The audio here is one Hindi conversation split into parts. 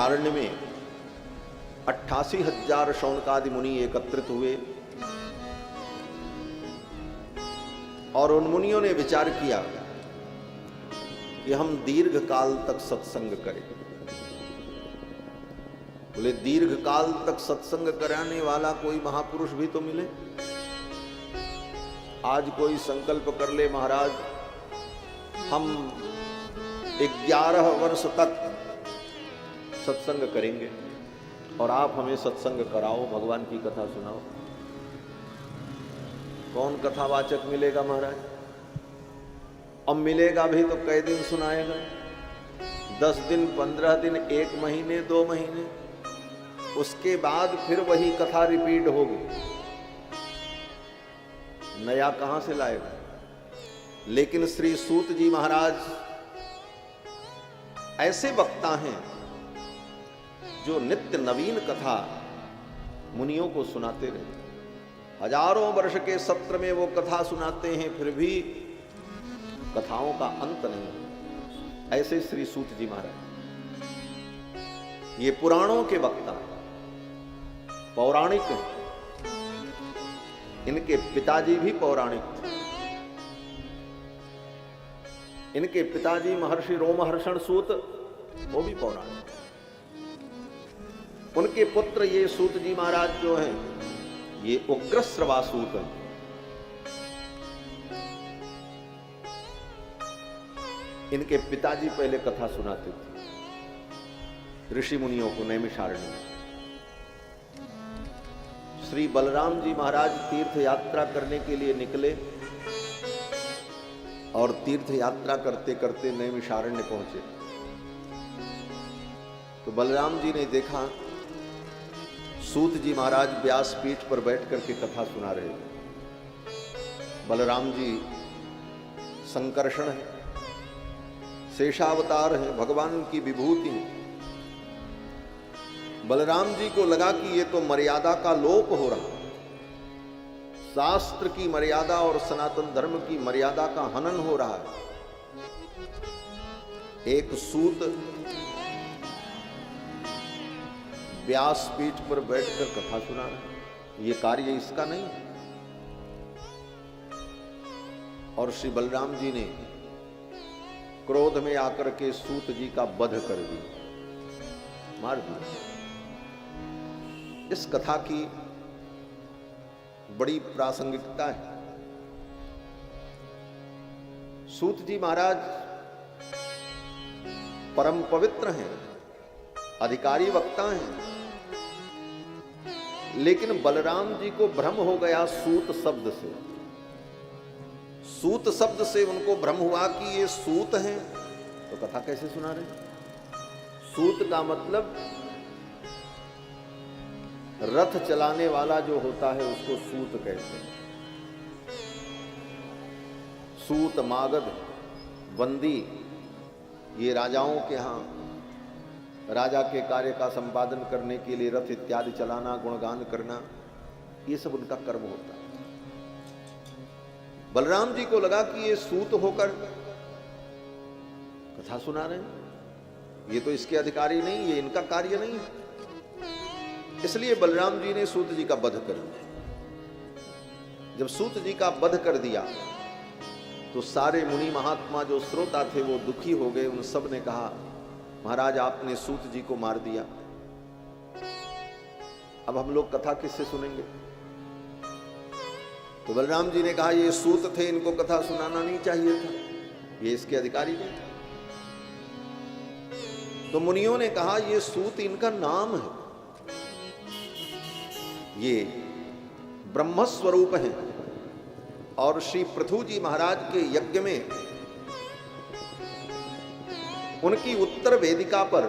अरण्य में 88,000 शौनकादि मुनि एकत्रित हुए और उन मुनियों ने विचार किया कि हम दीर्घ काल तक सत्संग करें। बोले दीर्घ काल तक सत्संग कराने वाला कोई महापुरुष भी तो मिले। आज कोई संकल्प कर ले, महाराज हम 11 वर्ष तक सत्संग करेंगे और आप हमें सत्संग कराओ, भगवान की कथा सुनाओ। कौन कथावाचक मिलेगा महाराज? अब मिलेगा भी तो कई दिन सुनाएगा? 10 दिन, 15 दिन, 1 महीने, 2 महीने, उसके बाद फिर वही कथा रिपीट होगी। नया कहां से लाएगा? लेकिन श्री सूत जी महाराज ऐसे वक्ता हैं जो नित्य नवीन कथा मुनियों को सुनाते रहे। हजारों वर्ष के सत्र में वो कथा सुनाते हैं, फिर भी कथाओं का अंत नहीं। ऐसे श्री सूत जी महाराज ये पुराणों के वक्ता, पौराणिक हैं। इनके पिताजी भी पौराणिक थे। इनके पिताजी महर्षि रोमहर्षण सूत, वो भी पौराणिक। उनके पुत्र ये सूत जी महाराज जो हैं, ये उग्रश्रवा सूत हैं। इनके पिताजी पहले कथा सुनाते थे ऋषि मुनियों को नैमिषारण्य में। श्री बलराम जी महाराज तीर्थ यात्रा करने के लिए निकले और तीर्थ यात्रा करते करते नैमिषारण्य पहुंचे तो बलराम जी ने देखा सूत जी महाराज व्यासपीठ पर बैठ करके कथा सुना रहे थे। बलराम जी संकर्षण है, शेषावतार है, भगवान की विभूति है। बलराम जी को लगा कि ये तो मर्यादा का लोप हो रहा, शास्त्र की मर्यादा और सनातन धर्म की मर्यादा का हनन हो रहा है। एक सूत व्यासपीठ पर बैठकर कथा सुना रहा है, ये कार्य इसका नहीं। और श्री बलराम जी ने क्रोध में आकर के सूत जी का वध कर दिया, मार दिया। इस कथा की बड़ी प्रासंगिकता है। सूत जी महाराज परम पवित्र हैं, अधिकारी वक्ता हैं, लेकिन बलराम जी को भ्रम हो गया सूत शब्द से। सूत शब्द से उनको भ्रम हुआ कि ये सूत हैं, तो कथा कैसे सुना रहे? सूत का मतलब रथ चलाने वाला जो होता है उसको सूत कहते हैं। सूत, मागध, बंदी, ये राजाओं के यहां राजा के कार्य का संपादन करने के लिए रथ इत्यादि चलाना, गुणगान करना, ये सब उनका कर्म होता है। बलराम जी को लगा कि ये सूत होकर कथा सुना रहे हैं, ये तो इसके अधिकारी नहीं, ये इनका कार्य नहीं है। इसलिए बलराम जी ने सूत जी का वध कर दिया। जब सूत जी का वध कर दिया तो सारे मुनि महात्मा जो श्रोता थे वो दुखी हो गए। उन सब ने कहा, महाराज आपने सूत जी को मार दिया, अब हम लोग कथा किससे सुनेंगे? तो बलराम जी ने कहा, ये सूत थे, इनको कथा सुनाना नहीं चाहिए था, ये इसके अधिकारी नहीं थे। तो मुनियों ने कहा, ये सूत इनका नाम है, ये ब्रह्म स्वरूप है। और श्री पृथु जी महाराज के यज्ञ में उनकी उत्तर वेदिका पर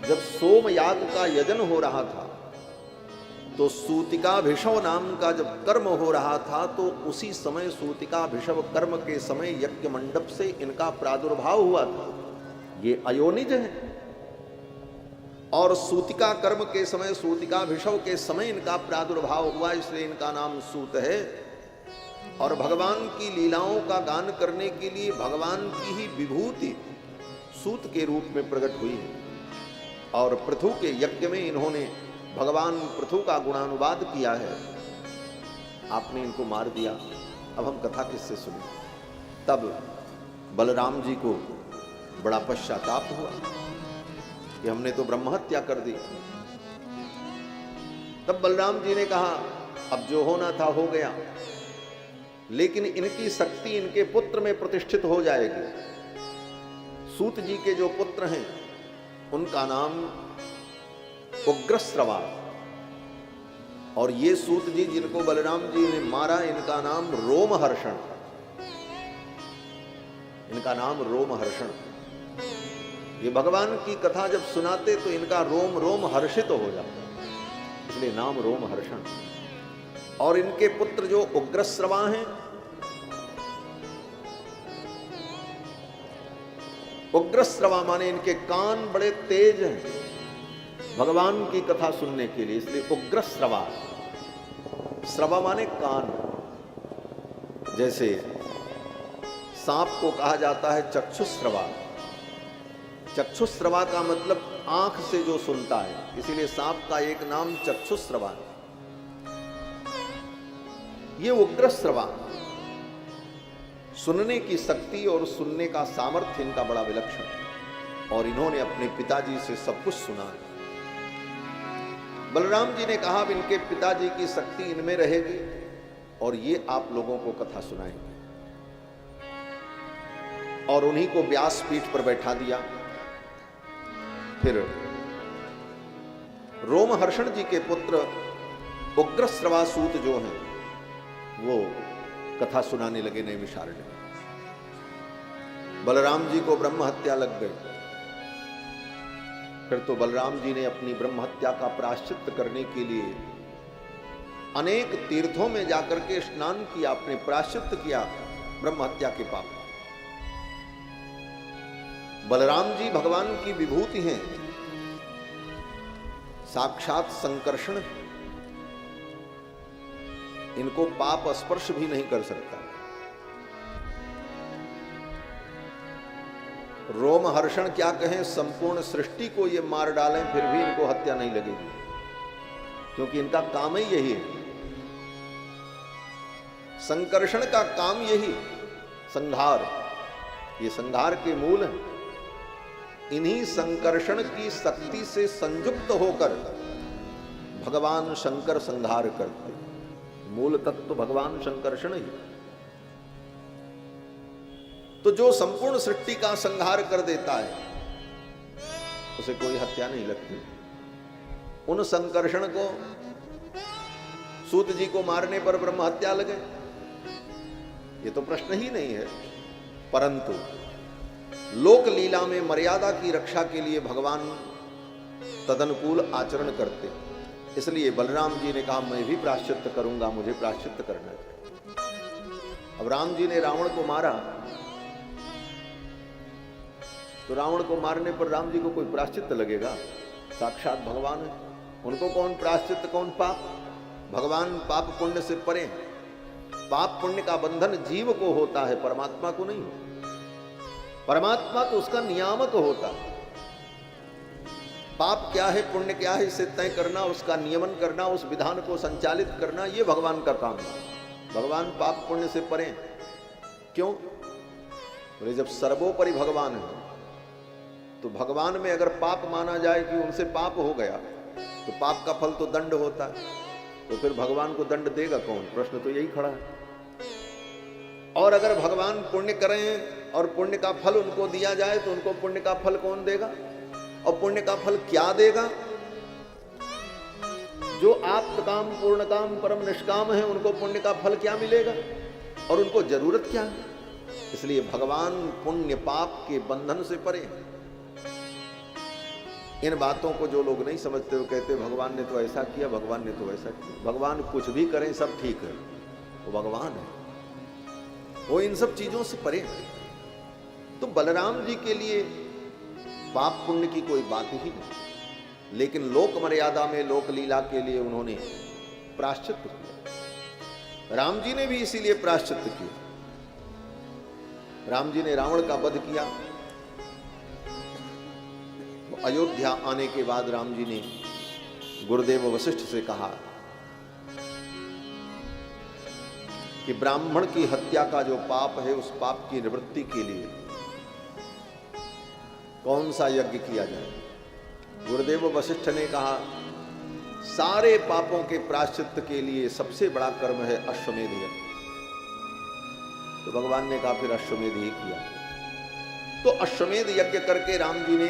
जब सोमयाग का यजन हो रहा था तो सूतिकाभिषव नाम का जब कर्म हो रहा था, तो उसी समय सूतिकाभिषव कर्म के समय यज्ञ मंडप से इनका प्रादुर्भाव हुआ था। ये अयोनिज है और सूतिका कर्म के समय, सूतिकाभिषव के समय इनका प्रादुर्भाव हुआ, इसलिए इनका नाम सूत है। और भगवान की लीलाओं का गान करने के लिए भगवान की ही विभूति सूत के रूप में प्रकट हुई है। और पृथु के यज्ञ में इन्होंने भगवान पृथु का गुणानुवाद किया है, आपने इनको मार दिया। अब हम कथा किससे सुने? तब बलराम जी को बड़ा पश्चाताप हुआ कि हमने तो ब्रह्महत्या कर दी। तब बलराम जी ने कहा अब जो होना था हो गया, लेकिन इनकी शक्ति इनके पुत्र में प्रतिष्ठित हो जाएगी। सूत जी के जो पुत्र हैं उनका नाम उग्रश्रवा, और ये सूत जी जिनको बलराम जी ने मारा इनका नाम रोमहर्षण, इनका नाम रोमहर्षण। ये भगवान की कथा जब सुनाते तो इनका रोम रोम हर्षित हो जाता, इसलिए नाम रोमहर्षण। और इनके पुत्र जो उग्रश्रवा हैं, उग्रश्रवा माने इनके कान बड़े तेज हैं भगवान की कथा सुनने के लिए, इसलिए उग्रश्रवा। श्रवा माने कान, जैसे सांप को कहा जाता है चक्षुश्रवा। चक्षुश्रवा का मतलब आंख से जो सुनता है, इसीलिए सांप का एक नाम चक्षुश्रवा है। ये उग्रश्रवा, सुनने की शक्ति और सुनने का सामर्थ्य इनका बड़ा विलक्षण, और इन्होंने अपने पिताजी से सब कुछ सुना है। बलराम जी ने कहा अब इनके पिताजी की शक्ति इनमें रहेगी और ये आप लोगों को कथा सुनाएंगे, और उन्हीं को व्यासपीठ पर बैठा दिया। फिर रोमहर्षण जी के पुत्र उग्रश्रवासूत जो हैं वो कथा सुनाने लगे नैमिषारण्य में। बलराम जी को ब्रह्म हत्या लग गई। फिर तो बलराम जी ने अपनी ब्रह्म हत्या का प्रायश्चित करने के लिए अनेक तीर्थों में जाकर के स्नान किया, अपने प्रायश्चित किया ब्रह्म हत्या के पाप। बलराम जी भगवान की विभूति हैं, साक्षात संकर्षण, इनको पाप स्पर्श भी नहीं कर सकता। रोमहर्षण क्या कहें, संपूर्ण सृष्टि को ये मार डालें फिर भी इनको हत्या नहीं लगेगी, क्योंकि इनका काम ही यही है। संकर्षण का काम यही, संहार, ये संहार के मूल हैं। इन्हीं संकर्षण की शक्ति से संयुक्त होकर भगवान शंकर संहार करते। मूल तत्व भगवान शंकर्षण ही। तो जो संपूर्ण सृष्टि का संहार कर देता है उसे कोई हत्या नहीं लगती। उन संकर्षण को सूत जी को मारने पर ब्रह्म हत्या लगे, ये तो प्रश्न ही नहीं है। परंतु लोक लीला में मर्यादा की रक्षा के लिए भगवान तदनुकूल आचरण करते, इसलिए बलराम जी ने कहा मैं भी प्रायश्चित करूंगा, मुझे प्रायश्चित करना है। अब राम जी ने रावण को मारा, तो रावण को मारने पर राम जी को कोई प्रायश्चित लगेगा? साक्षात भगवान है, उनको कौन प्रायश्चित कौन पाप? भगवान पाप पुण्य से परे। पाप पुण्य का बंधन जीव को होता है, परमात्मा को नहीं। परमात्मा तो उसका नियामक होता है। पाप क्या है पुण्य क्या है इसे तय करना, उसका नियमन करना, उस विधान को संचालित करना, ये भगवान का काम है। भगवान पाप पुण्य से परे। क्यों? बोले जब सर्वोपरि भगवान है तो भगवान में अगर पाप माना जाए कि उनसे पाप हो गया तो पाप का फल तो दंड होता है, तो फिर भगवान को दंड देगा कौन? प्रश्न तो यही खड़ा है। और अगर भगवान पुण्य करें और पुण्य का फल उनको दिया जाए तो उनको पुण्य का फल कौन देगा? और पुण्य का फल क्या देगा? जो आप्त काम पूर्ण काम परम निष्काम है उनको पुण्य का फल क्या मिलेगा और उनको जरूरत क्या है? इसलिए भगवान पुण्य पाप के बंधन से परे। इन बातों को जो लोग नहीं समझते वो कहते भगवान ने तो ऐसा किया, भगवान ने तो ऐसा किया। भगवान कुछ भी करें सब ठीक है, वो भगवान है, वो इन सब चीजों से परे है। तो बलराम जी के लिए पाप पुण्य की कोई बात ही नहीं, लेकिन लोक मर्यादा में लोक लीला के लिए उन्होंने प्रायश्चित किया। राम जी ने भी इसीलिए प्रायश्चित किया। राम जी ने रावण का वध किया तो अयोध्या आने के बाद राम जी ने गुरुदेव वशिष्ठ से कहा कि ब्राह्मण की हत्या का जो पाप है उस पाप की निवृत्ति के लिए कौन सा यज्ञ किया जाए। गुरुदेव वशिष्ठ ने कहा सारे पापों के प्रायश्चित के लिए सबसे बड़ा कर्म है अश्वमेध यज्ञ। तो भगवान ने कहा फिर अश्वमेध ही किया। तो अश्वमेध यज्ञ करके राम जी ने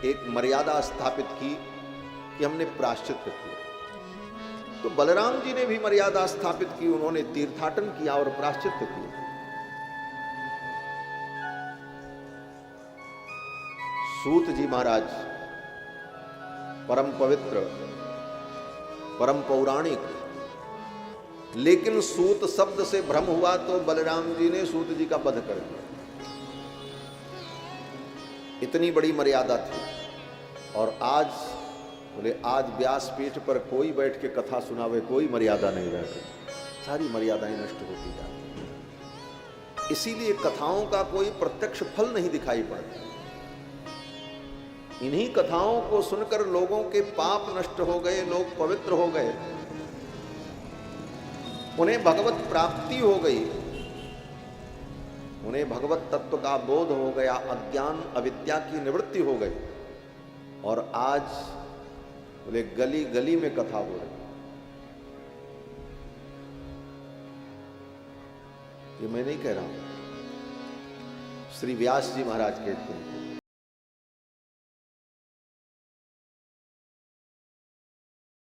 एक मर्यादा स्थापित की कि हमने प्रायश्चित किया। तो बलराम जी ने भी मर्यादा स्थापित की, उन्होंने तीर्थाटन किया और प्रायश्चित किया। सूत जी महाराज परम पवित्र, परम पौराणिक, लेकिन सूत शब्द से भ्रम हुआ तो बलराम जी ने सूत जी का वध कर दिया। इतनी बड़ी मर्यादा थी। और आज बोले आज व्यासपीठ पर कोई बैठ के कथा सुनावे, कोई मर्यादा नहीं रह गई, सारी मर्यादाएं नष्ट होती जाती। इसीलिए कथाओं का कोई प्रत्यक्ष फल नहीं दिखाई पड़ता। इन्हीं कथाओं को सुनकर लोगों के पाप नष्ट हो गए, लोग पवित्र हो गए, उन्हें भगवत प्राप्ति हो गई, उन्हें भगवत तत्व का बोध हो गया, अज्ञान अविद्या की निवृत्ति हो गई। और आज बोले गली गली में कथा हो रही। ये मैं नहीं कह रहा हूं, श्री व्यास जी महाराज कहते हैं